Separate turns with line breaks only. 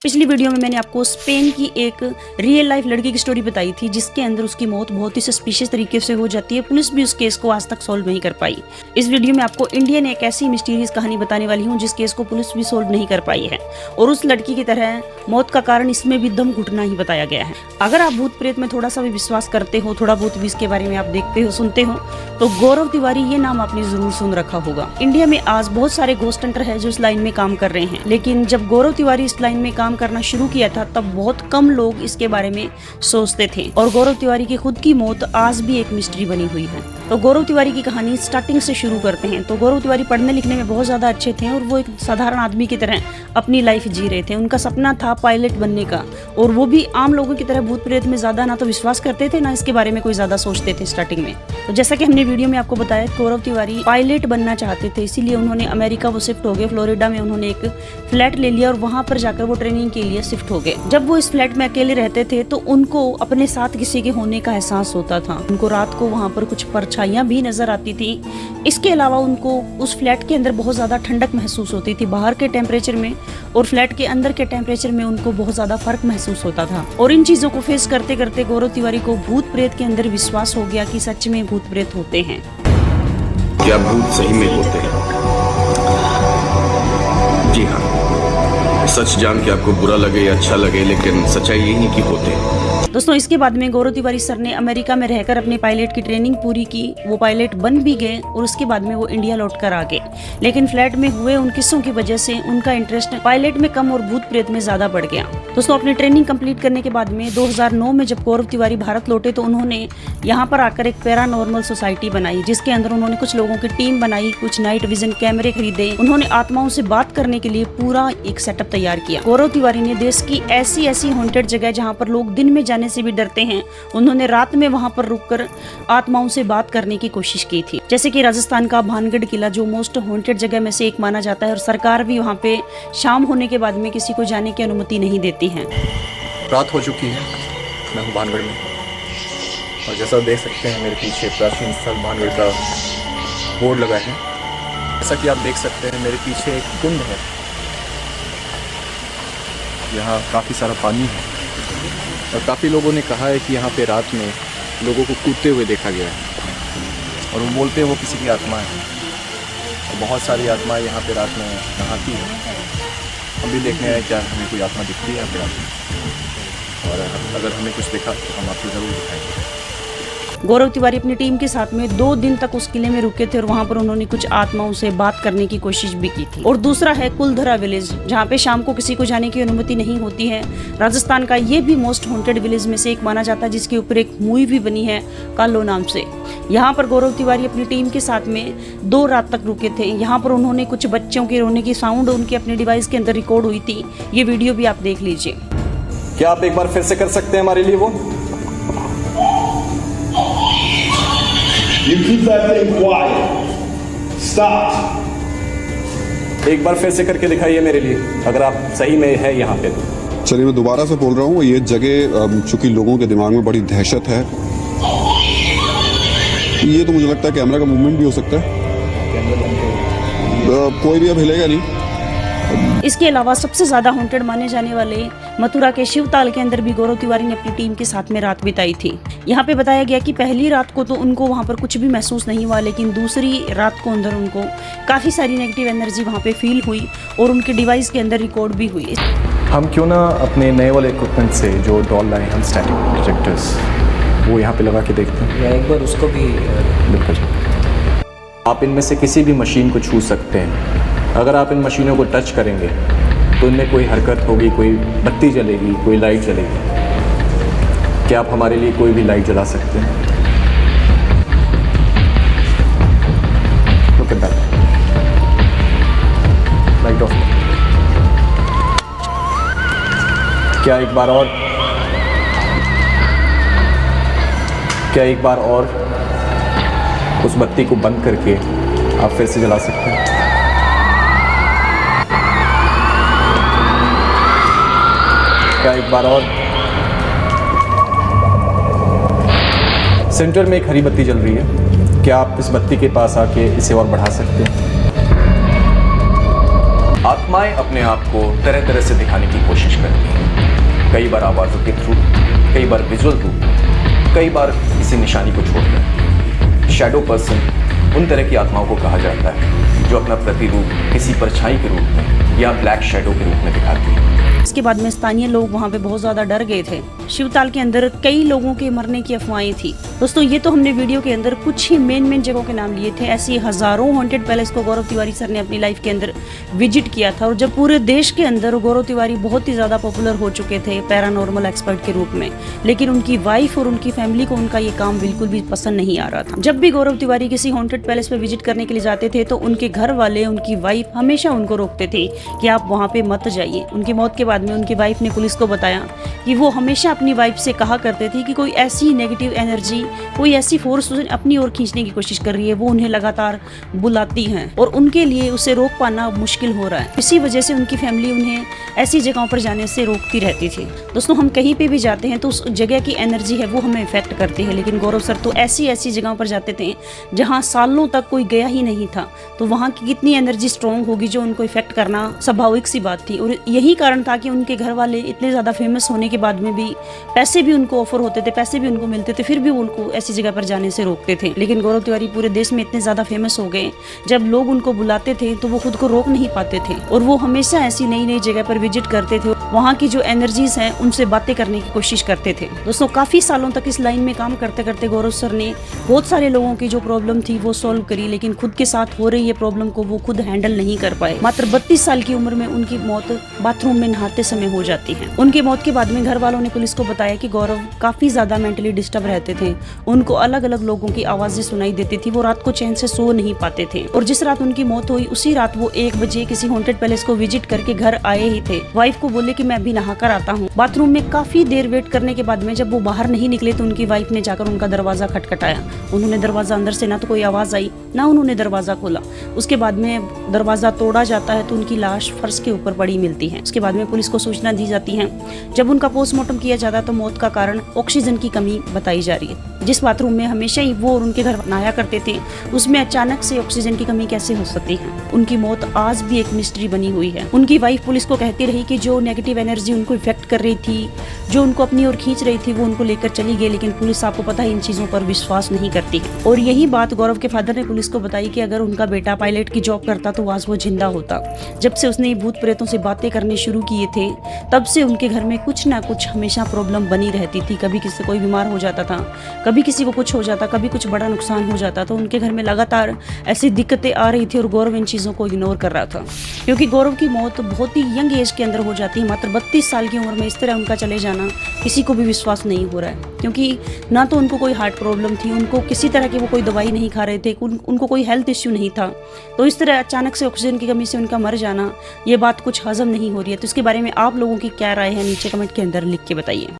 पिछली वीडियो में मैंने आपको स्पेन की एक रियल लाइफ लड़की की स्टोरी बताई थी, जिसके अंदर उसकी मौत बहुत ही सस्पिशियस तरीके से हो जाती है। पुलिस भी उस केस को आज तक सॉल्व नहीं कर पाई। इस वीडियो में आपको इंडियन एक ऐसी मिस्टीरियस कहानी बताने वाली हूँ जिस केस को पुलिस भी सॉल्व नहीं कर पाई है, और उस लड़की की तरह मौत का कारण इसमें भी दम घुटना ही बताया गया है। अगर आप भूत प्रेत में थोड़ा सा भी विश्वास करते हो, थोड़ा बहुत भी इसके बारे में आप देखते हो, सुनते हो, तो गौरव तिवारी ये नाम आपने जरूर सुन रखा होगा। इंडिया में आज बहुत सारे घोस्ट हंटर है जो इस लाइन में काम कर रहे हैं, लेकिन जब गौरव तिवारी इस लाइन में काम करना शुरू किया था तब बहुत कम लोग इसके बारे में सोचते थे, और गौरव तिवारी की खुद की मौत आज भी एक मिस्ट्री बनी हुई है। तो गौरव तिवारी की कहानी स्टार्टिंग से शुरू करते हैं। तो गौरव तिवारी पढ़ने लिखने में बहुत ज्यादा अच्छे थे और वो एक साधारण आदमी की तरह अपनी लाइफ जी रहे थे। उनका सपना था पायलट बनने का, और वो भी आम लोगों की तरह भूत प्रेत में ज्यादा ना तो विश्वास करते थे, ना इसके बारे में कोई ज्यादा सोचते थे स्टार्टिंग में। तो जैसा कि हमने वीडियो में आपको बताया, गौरव तिवारी पायलट बनना चाहते थे, इसीलिए उन्होंने अमेरिका वो शिफ्ट हो गए। फ्लोरिडा में उन्होंने एक फ्लैट ले लिया और वहां पर जाकर वो ट्रेनिंग के लिए शिफ्ट हो गए। जब वो इस फ्लैट में अकेले रहते थे तो उनको अपने साथ किसी के होने का एहसास होता था। उनको रात को वहां पर कुछ परछाइयां भी नजर आती थी। इसके अलावा उनको उस फ्लैट के अंदर बहुत ज्यादा ठंडक महसूस होती थी। बाहर के टेम्परेचर में और फ्लैट के अंदर के टेम्परेचर में उनको बहुत ज्यादा फर्क महसूस होता था। और इन चीजों को फेस करते करते गौरव तिवारी को भूत प्रेत के अंदर विश्वास हो गया कि सच में भूत प्रेत होते हैं।
क्या भूत सही में होते हैं? जी हाँ, सच जान के आपको बुरा लगे या अच्छा लगे, लेकिन सच्चाई यही कि होते हैं।
दोस्तों, इसके बाद में गौरव तिवारी सर ने अमेरिका में रहकर अपनी पायलट की ट्रेनिंग पूरी की। वो पायलट बन भी गए और उसके बाद में वो इंडिया लौट कर आ गए। लेकिन फ्लैट में हुए उन किस्सों की वजह से उनका इंटरेस्ट पायलट में कम और भूत प्रेत में ज्यादा बढ़ गया। दोस्तों, अपनी ट्रेनिंग कंप्लीट करने के बाद में 2009 में जब गौरव तिवारी भारत लौटे तो उन्होंने यहाँ पर आकर एक पैरानॉर्मल सोसाइटी बनाई, जिसके अंदर उन्होंने कुछ लोगों की टीम बनाई, कुछ नाइट विजन कैमरे खरीदे। उन्होंने आत्माओं से बात करने के लिए पूरा एक सेटअप तैयार किया। गौरव तिवारी ने देश की ऐसी ऐसी हॉन्टेड जगह जहाँ पर लोग दिन में जाने से भी डरते हैं, उन्होंने रात में वहां पर रुककर आत्माओं से बात करने की कोशिश की थी। जैसे कि राजस्थान का भानगढ़ किला, जो मोस्ट हॉन्टेड जगह में से एक माना जाता है, और सरकार भी वहां पे शाम होने के बाद में किसी को जाने की अनुमति नहीं देती है।
रात हो चुकी है, मैं हूँ भानगढ़ में, और जैसा देख सकते हैं मेरे पीछे प्राचीन स्थल भानगढ़ का बोर्ड लगा है। जैसा कि आप देख सकते हैं मेरे पीछे एक कुंड है, यहाँ काफ़ी सारा पानी है, और काफ़ी लोगों ने कहा है कि यहाँ पे रात में लोगों को कूदते हुए देखा गया है, और वो बोलते हैं वो किसी की आत्मा है। और बहुत सारी आत्माएं यहाँ पे रात में नहाती है। हम भी देखने आए क्या हमें कोई आत्मा दिखती है यहाँ पे रात में, और अगर हमें कुछ दिखा तो हम आपको ज़रूर दिखाएंगे।
गौरव तिवारी अपनी टीम के साथ में 2 दिन तक उस किले में रुके थे, और वहां पर उन्होंने कुछ आत्माओं से बात करने की कोशिश भी की थी। और दूसरा है कुलधरा विलेज, जहां पे शाम को किसी को जाने की अनुमति नहीं होती है। राजस्थान का ये भी मोस्ट हॉन्टेड विलेज में से एक माना जाता है, जिसके ऊपर एक मूवी भी बनी है कालो नाम से। यहाँ पर गौरव तिवारी अपनी टीम के साथ में 2 रात तक रुके थे। यहाँ पर उन्होंने कुछ बच्चों के रोने की साउंड उनके अपने डिवाइस के अंदर रिकॉर्ड हुई थी। ये वीडियो भी आप देख लीजिए।
क्या आप एक बार फिर से कर सकते हैं हमारे लिए वो?
You keep that thing quiet. Stop.
एक बार फिर से करके दिखाइए मेरे लिए, अगर आप सही में है यहाँ पे।
चलिए मैं दोबारा से बोल रहा हूँ, ये जगह चूंकि लोगों के दिमाग में बड़ी दहशत है, ये तो मुझे लगता है कैमरा का मूवमेंट भी हो सकता है। कोई भी अब हिलेगा नहीं।
इसके अलावा सबसे ज्यादा हॉन्टेड माने जाने वाले मथुरा के शिवताल के अंदर भी गौरव तिवारी ने अपनी टीम के साथ में रात बिताई थी। यहाँ पे बताया गया कि पहली रात को तो उनको वहाँ पर कुछ भी महसूस नहीं हुआ, लेकिन दूसरी रात को अंदर उनको काफी सारी नेगेटिव एनर्जी वहाँ पे फील हुई, और उनके डिवाइस के अंदर रिकॉर्ड भी हुई।
हम क्यों ना अपने नए वाले इक्विपमेंट से जो डॉल लाए हम स्टैटिक प्रोजेक्टर्स, वो यहाँ पे लगा के देखते हैं,
या एक बार उसको भी
बिल्कुल। आप इनमें से किसी भी मशीन को छू सकते हैं। अगर आप इन मशीनों को टच करेंगे तो इनमें कोई हरकत होगी, कोई बत्ती जलेगी, कोई लाइट जलेगी। क्या आप हमारे लिए कोई भी लाइट जला सकते हैं? Look at that. Light of. क्या एक बार और उस बत्ती को बंद करके आप फिर से जला सकते हैं? क्या एक बार और? सेंटर में एक हरी बत्ती जल रही है, क्या आप इस बत्ती के पास आके इसे और बढ़ा सकते हैं? आत्माएं अपने आप को तरह तरह से दिखाने की कोशिश करती हैं। कई बार आवाज़ों के थ्रू, कई बार विजुअल थ्रू, कई बार किसी निशानी को छोड़कर। शैडो पर्सन उन तरह की आत्माओं को कहा जाता है जो अपना प्रतिरूप किसी परछाई के रूप में या ब्लैक शैडो के रूप में दिखाती है।
इसके बाद में स्थानीय लोग वहाँ पे बहुत ज़्यादा डर गए थे। शिवताल के अंदर कई लोगों के मरने की अफवाहें थी। दोस्तों ये तो हमने वीडियो के अंदर कुछ ही मेन जगहों के नाम लिए थे। ऐसी हजारों हॉन्टेड पैलेस को गौरव तिवारी सर ने अपनी लाइफ के अंदर विजिट किया था, और जब पूरे देश के अंदर गौरव तिवारी बहुत ही ज़्यादा पॉपुलर हो चुके थे पैरानॉर्मल एक्सपर्ट के रूप में, लेकिन उनकी वाइफ और उनकी फैमिली को उनका ये काम बिल्कुल भी पसंद नहीं आ रहा था। जब भी गौरव तिवारी किसी हॉन्टेड पैलेस पे विजिट करने के लिए जाते थे तो उनके घर वाले, उनकी वाइफ हमेशा उनको रोकते थे कि आप वहाँ पे मत जाइए। उनकी मौत के बाद में उनकी वाइफ ने पुलिस को बताया कि वो हमेशा अपनी वाइफ से कहा करते थे कि कोई ऐसी नेगेटिव एनर्जी, कोई ऐसी फोर्स उसे अपनी ओर खींचने की कोशिश कर रही है, वो उन्हें लगातार बुलाती हैं और उनके लिए उसे रोक पाना मुश्किल हो रहा है। इसी वजह से उनकी फैमिली उन्हें ऐसी जगहों पर जाने से रोकती रहती थी। दोस्तों हम कहीं पे भी जाते हैं तो उस जगह की एनर्जी है वो हमें इफेक्ट करती है, लेकिन गौरव सर तो ऐसी जगहों पर जाते थे जहाँ सालों तक कोई गया ही नहीं था, तो वहाँ की कितनी एनर्जी स्ट्रॉन्ग होगी जो उनको इफेक्ट करना स्वाभाविक सी बात थी। और यही कारण था कि उनके घर वाले इतने ज़्यादा फेमस होने के बाद में भी पैसे भी उनको ऑफर होते थे, पैसे भी उनको मिलते थे, फिर भी उनको ऐसी जगह पर जाने से रोकते थे। लेकिन गौरव तिवारी पूरे देश में इतने ज़्यादा फेमस हो गए, जब लोग उनको बुलाते थे तो वो खुद को रोक नहीं पाते थे और वो हमेशा ऐसी नई जगह पर विजिट करते थे, वहाँ की जो एनर्जीज हैं उनसे बातें करने की कोशिश करते थे। दोस्तों काफ़ी सालों तक इस लाइन में काम करते करते गौरव सर ने बहुत सारे लोगों की जो प्रॉब्लम थी वो सॉल्व करी, लेकिन खुद के साथ हो रही ये प्रॉब्लम को वो खुद हैंडल नहीं कर पाए। मात्र 32 साल की उम्र में उनकी मौत बाथरूम में नहाते समय हो जाती है। उनकी मौत के बाद में घर वालों ने पुलिस को बताया कि गौरव काफी ज्यादा मेंटली डिस्टर्ब रहते थे, उनको अलग अलग लोगों की आवाजें सुनाई देती थी, वो रात को चैन से सो नहीं पाते थे। और जिस रात उनकी मौत हुई उसी रात वो 1 बजे किसी हॉन्टेड पैलेस को विजिट करके घर आए ही थे। वाइफ को बोले कि मैं अभी नहा कर आता हूँ। बाथरूम में काफी देर वेट करने के बाद में जब वो बाहर नहीं निकले तो उनकी वाइफ ने जाकर उनका दरवाजा खटखटाया। उन्होंने दरवाजा अंदर से ना तो कोई आवाज आई ना उन्होंने दरवाजा खोला। उसके बाद में दरवाजा तोड़ा जाता है तो उनकी लाश फर्श के ऊपर पड़ी मिलती है। उसके बाद में पुलिस को सूचना दी जाती है। जब उनका पोस्टमार्टम किया जाता है तो मौत का कारण ऑक्सीजन की कमी बताई जा रही है। जिस बाथरूम में हमेशा ही वो और उनके घर नहाया करते थे उसमें अचानक से ऑक्सीजन की कमी कैसे हो सकती है। उनकी मौत आज भी एक मिस्ट्री बनी हुई है। उनकी वाइफ पुलिस को कहती रही कि जो नेगेटिव एनर्जी उनको इफेक्ट कर रही थी, जो उनको अपनी ओर खींच रही थी, वो उनको लेकर चली गई, लेकिन पुलिस आपको पता है इन चीजों पर विश्वास नहीं करती। और यही बात गौरव के फादर ने पुलिस को बताई कि अगर उनका बेटा पायलट की जॉब करता तो आज वो जिंदा होता। जब से उसने भूत प्रेतों से बातें करने शुरू किए थे तब से उनके घर में कुछ ना कुछ हमेशा प्रॉब्लम बनी रहती थी। कभी किसी से कोई बीमार हो जाता था, कभी किसी को कुछ हो जाता, कभी कुछ बड़ा नुकसान हो जाता, तो उनके घर में लगातार ऐसी दिक्कतें आ रही थी और गौरव इन चीज़ों को इग्नोर कर रहा था। क्योंकि गौरव की मौत बहुत ही यंग एज के अंदर हो जाती है। मात्र 32 साल की उम्र में इस तरह उनका चले जाना किसी को भी विश्वास नहीं हो रहा है। क्योंकि ना तो उनको कोई हार्ट प्रॉब्लम थी, उनको किसी तरह की वो कोई दवाई नहीं खा रहे थे, उनको कोई हेल्थ इश्यू नहीं था, तो इस तरह अचानक से ऑक्सीजन की कमी से उनका मर जाना, ये बात कुछ हजम नहीं हो रही है। तो इसके बारे में आप लोगों की क्या राय है नीचे कमेंट के अंदर लिख के बताइए।